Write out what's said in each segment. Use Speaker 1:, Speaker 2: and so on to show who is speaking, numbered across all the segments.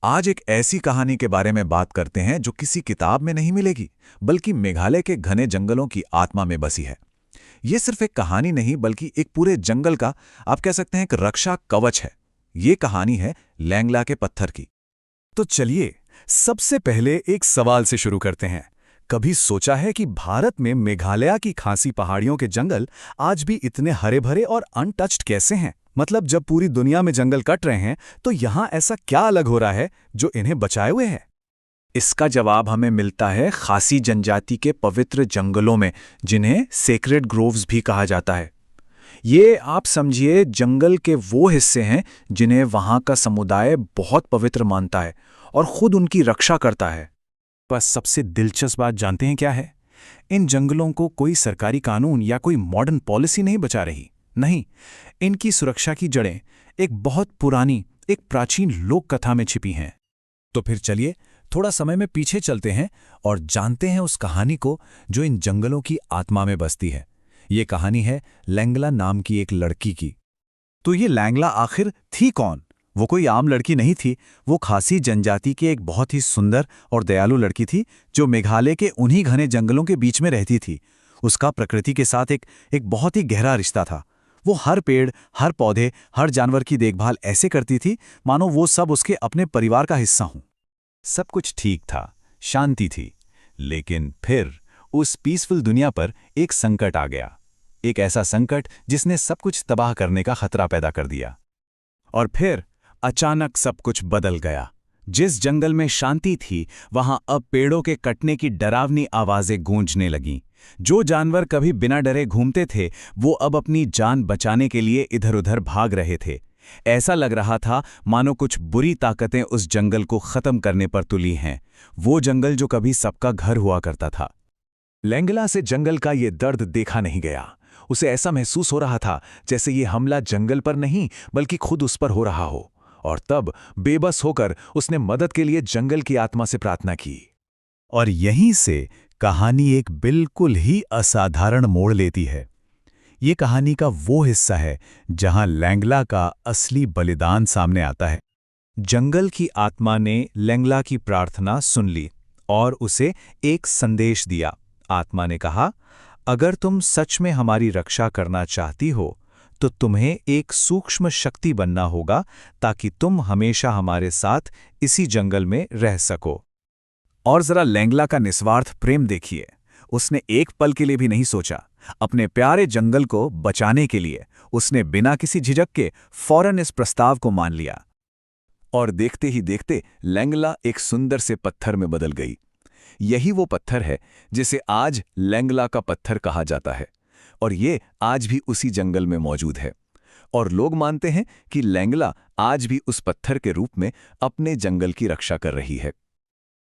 Speaker 1: आज एक ऐसी कहानी के बारे में बात करते हैं जो किसी किताब में नहीं मिलेगी, बल्कि मेघालय के घने जंगलों की आत्मा में बसी है। ये सिर्फ एक कहानी नहीं, बल्कि एक पूरे जंगल का, आप कह सकते हैं, एक रक्षा कवच है। ये कहानी है लैंगला के पत्थर की।
Speaker 2: तो चलिए, सबसे पहले एक सवाल से शुरू करते हैं। कभी सोचा है कि भारत में मेघालय की खासी पहाड़ियों के जंगल आज भी इतने हरे भरे और अनटच्ड कैसे हैं? मतलब जब पूरी दुनिया में जंगल कट रहे हैं, तो यहाँ ऐसा क्या अलग हो रहा है जो इन्हें बचाए हुए है?
Speaker 1: इसका जवाब हमें मिलता है खासी जनजाति के पवित्र जंगलों में, जिन्हें सेक्रेड ग्रोव्स भी कहा जाता है। ये आप समझिए जंगल के वो हिस्से हैं जिन्हें वहाँ का समुदाय बहुत पवित्र मानता है और खुद उनकी रक्षा करता है।
Speaker 2: बस सबसे दिलचस्प बात जानते हैं क्या है? इन जंगलों को कोई सरकारी कानून या कोई मॉडर्न पॉलिसी नहीं बचा रही। नहीं, इनकी सुरक्षा की जड़ें एक बहुत पुरानी, एक प्राचीन लोक कथा में छिपी हैं। तो फिर चलिए थोड़ा समय में पीछे चलते हैं और जानते हैं उस कहानी को जो इन जंगलों की आत्मा में बसती है। ये कहानी है लैंगला नाम की एक लड़की की।
Speaker 1: तो ये लैंगला आखिर थी कौन? वो कोई आम लड़की नहीं थी। वो खासी जनजाति की एक बहुत ही सुंदर और दयालु लड़की थी, जो मेघालय के उन्हीं घने जंगलों के बीच में रहती थी। उसका प्रकृति के साथ एक बहुत ही गहरा रिश्ता था। वो हर पेड़, हर पौधे, हर जानवर की देखभाल ऐसे करती थी मानो वो सब उसके अपने परिवार का हिस्सा हों।
Speaker 2: सब कुछ ठीक था, शांति थी, लेकिन फिर उस पीसफुल दुनिया पर एक संकट आ गया। एक ऐसा संकट जिसने सब कुछ तबाह करने का खतरा पैदा कर दिया। और फिर अचानक सब कुछ बदल गया। जिस जंगल में शांति थी, वहां अब पेड़ों के कटने की डरावनी आवाजें गूंजने लगीं। जो जानवर कभी बिना डरे घूमते थे, वो अब अपनी जान बचाने के लिए इधर-उधर भाग रहे थे। ऐसा लग रहा था मानो कुछ बुरी ताकतें उस जंगल को खत्म करने पर तुली हैं। वो जंगल जो कभी सबका घर हुआ करता था। लैंगला से जंगल का ये दर्द देखा नहीं गया। उसे ऐसा महसूस हो रहा था जैसे ये हमला जंगल पर नहीं, बल्कि खुद उस पर हो रहा हो। और तब बेबस होकर उसने मदद के लिए जंगल की आत्मा से प्रार्थना की। और यहीं से कहानी एक बिल्कुल ही असाधारण मोड़ लेती है। ये कहानी का वो हिस्सा है जहां लैंगला का असली बलिदान सामने आता है। जंगल की आत्मा ने लैंगला की प्रार्थना सुन ली और उसे एक संदेश दिया। आत्मा ने कहा, अगर तुम सच में हमारी रक्षा करना चाहती हो, तो तुम्हें एक सूक्ष्म शक्ति बनना होगा ताकि तुम हमेशा हमारे साथ इसी जंगल में रह सको। और जरा लैंगला का निस्वार्थ प्रेम देखिए। उसने एक पल के लिए भी नहीं सोचा। अपने प्यारे जंगल को बचाने के लिए उसने बिना किसी झिझक के फौरन इस प्रस्ताव को मान लिया। और देखते ही देखते लैंगला एक सुंदर से पत्थर में बदल गई। यही वो पत्थर है जिसे आज लैंगला का पत्थर कहा जाता है, और ये आज भी उसी जंगल में मौजूद है। और लोग मानते हैं कि लैंगला आज भी उस पत्थर के रूप में अपने जंगल की रक्षा कर रही है।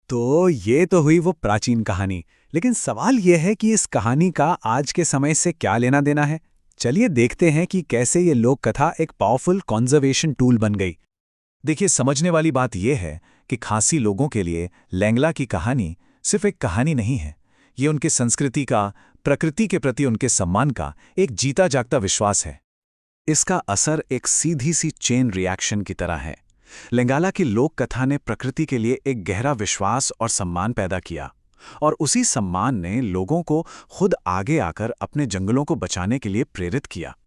Speaker 2: तो ये तो हुई वो प्राचीन कहानी, लेकिन सवाल यह है कि इस कहानी का आज के समय से क्या लेना देना है। चलिए देखते हैं कि कैसे ये लोक कथा एक पावरफुल कंजर्वेशन टूल बन गई। देखिए, समझने वाली बात यह है कि खासी लोगों के लिए लैंगला की कहानी सिर्फ एक कहानी नहीं है। ये उनके संस्कृति का, प्रकृति के प्रति उनके सम्मान का एक जीता जागता विश्वास है। इसका असर एक सीधी सी चेन रिएक्शन की तरह है। लैंगला की लोक कथा ने प्रकृति के लिए एक गहरा विश्वास और सम्मान पैदा किया, और उसी सम्मान ने लोगों को खुद आगे आकर अपने जंगलों को बचाने के लिए प्रेरित किया।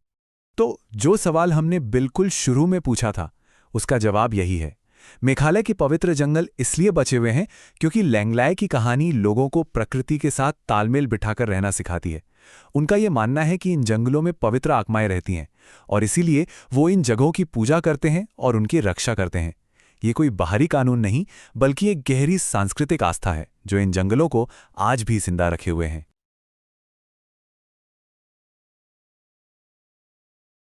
Speaker 2: तो जो सवाल हमने बिल्कुल शुरू में पूछा था, उसका जवाब यही है। मेघालय के पवित्र जंगल इसलिए बचे हुए हैं क्योंकि लैंगला की कहानी लोगों को प्रकृति के साथ तालमेल बिठाकर रहना सिखाती है। उनका यह मानना है कि इन जंगलों में पवित्र आत्माएं रहती हैं, और इसीलिए वो इन जगहों की पूजा करते हैं और उनकी रक्षा करते हैं। ये कोई बाहरी कानून नहीं, बल्कि एक गहरी सांस्कृतिक आस्था है जो इन जंगलों को आज भी जिंदा रखे हुए हैं।